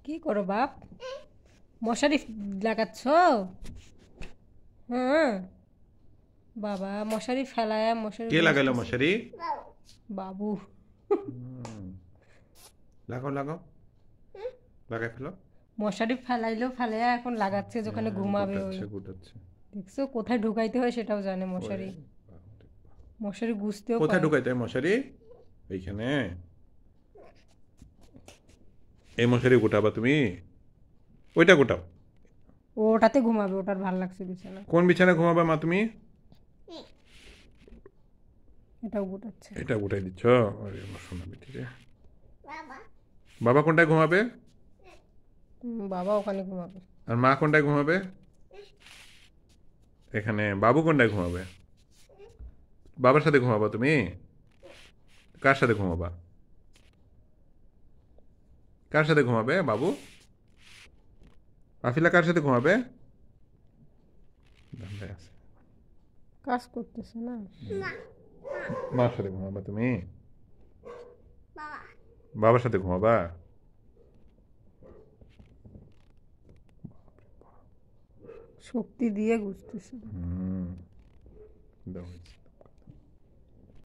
কি করো বাপ? মশারি লাগাচ্ছ? হ্যাঁ বাবা, মশারি ফেলায় মশারি কে লাগাইলো গুঁজতেছে। মশারি? বাবু। হুম, লাগাও লাগাও, লাগাই ফেলো। মশারি ফেলাইলেও ফেলাইয়া এখন লাগাচ্ছে যেখানে হ্যাঁ, ঘুমাবে ওই। গোটাচ্ছে গোটাচ্ছে। দেখছো কোথায় ঢুকাইতে হয় সেটাও জানে ওরে মশারি। বাবারে। মশারি গুঁজতেও কোথায় পারে। ঢুকাইতে হয় মশারি? এইখানে? এই মশারি গোটাবা তুমি? ওইটা গোটাও। ও ওটাতে ঘুমাবে, ওটার ভাল লাগছে বিছানা। কোন বিছানায় ঘুমাবা মা তুমি? এটাও গোটাচ্ছে। এটা গোটাই দিচ্ছ? আরে আমার সোনা বেটি রে। বাবা কোনটায় ঘুমাবে? বাবা ওখানে ঘুমাবে। আর মা কোনটায় ঘুমাবে? এখানে। বাবু কোনটায় ঘুমাবে? বাবার সাথে ঘুমাবা তুমি? কার সাথে ঘুমাবা? কার সাথে ঘুমাবে বাবু? আফিলা কার সাথে ঘুমাবে? ধান্দায় আছে। কাজ করতেছে না। মার সাথে ঘুমাবা তুমি? বাবার সাথে ঘুমাবা? শক্তি দিয়ে গুছতেছে। হুম, দাও হয়েছে।